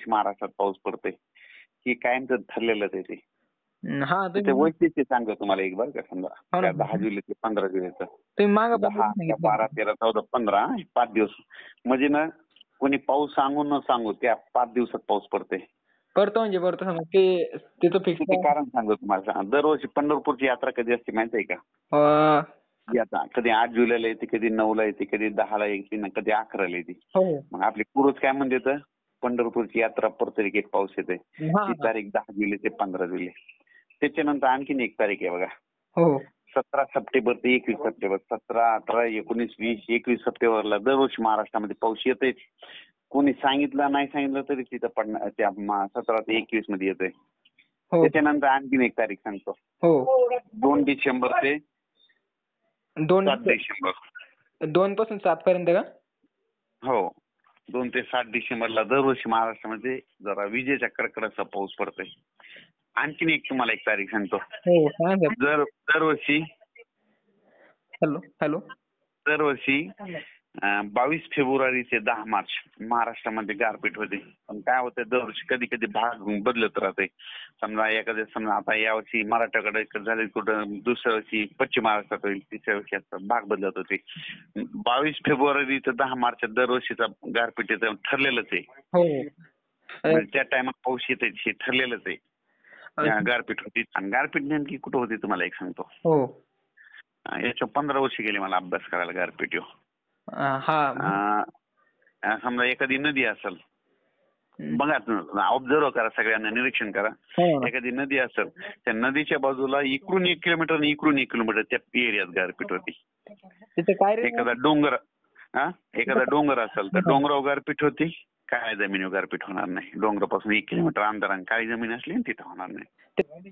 महाराष्ट्रात पाऊस पडतोय हे कायमचं ठरलेलंच आहे ते. हा ते तुम्ही वैशिष्ट्य सांगतो तुम्हाला एक बरं का समजा हो ना. 10 जुलै ते 15 जुलैचं तुम्ही मागं 10, 12, 13, 14, 15 5 दिवस म्हणजे ना कोणी पाऊस सांगू न सांगू त्या 5 दिवसात पाऊस पडतोय. पडतो म्हणजे पडतो समजा ते तिथं फिक्स ते कारण सांगतो तुम्हाला. दरवर्षी पंढरपूरची यात्रा कधी असते माहिती आहे का? यात्रा कधी 8 जुलैला येते, कधी 9ला येते, कधी 10ला येते, कधी 11ला येते. हो मग आपले पूर्वज काय म्हणते पंढरपूरची यात्रा प्रत्येक पाऊस येते. हा ती तारीख 10 जुलै ते 15 जुलै. त्याच्यानंतर आणखीन एक तारीख आहे बघा. हो 17 सप्टेंबर ते 21 सप्टेंबर. 17, 18, 19, 20, 21 सप्टेंबरला दरवर्षी महाराष्ट्रामध्ये पाऊस येतेच. कोणी सांगितलं नाही सांगितलं तरी तिथं पडणार त्या 17 ते 21 मध्ये येतोय. हो त्याच्यानंतर आणखीन एक तारीख सांगतो. हो 2 डिसेंबर ते 2 7 डिसेंबर. 2 पासून 7 पर्यंत का? हो 2 ते 7 डिसेंबरला दरवर्षी महाराष्ट्रामध्ये जरा विजेच्या कडकडाचा पाऊस पडतोय. आणखीन एक तुम्हाला एक तारीख सांगतो. हो सांगा. दरवर्षी हॅलो हॅलो दरवर्षी 22 फेब्रुवारी ते 10 मार्च महाराष्ट्रामध्ये गारपीट होते. पण काय होतं दरवर्षी कधी कधी भाग बदलत राहते. समजा समजा आता यावर्षी मराठवाड्याकडे झाले कुठं, दुसऱ्या वर्षी पश्चिम महाराष्ट्रात होईल, तिसऱ्या वर्षी असं भाग बदलत होते. 22 फेब्रुवारी ते 10 मार्च दरवर्षीचा गारपीट ठरलेलंच आहे. हो त्या टायमात पाऊस येते हे ठरलेलंच आहे. गारपीट होती आणि गारपीट नेमकी कुठं होती तुम्हाला एक सांगतो. हो याच्या 15 वर्ष गेले मला अभ्यास करायला गारपीट. हा समजा एखादी नदी असेल, बघा ऑब्झर्व करा, सगळ्यांना निरीक्षण करा. हो एखादी नदी असेल, त्या नदीच्या बाजूला इकडून 1 किलोमीटर आणि इकडून 1 किलोमीटर त्या एरियात गारपीट होती. तिथे काय रे एखादा डोंगर असेल तर डोंगरावर गारपीट होती, काय जमिनीवर गारपीट होणार नाही. डोंगरापासून 1 किलोमीटर अंतराने काही जमीन असली तिथं होणार नाही.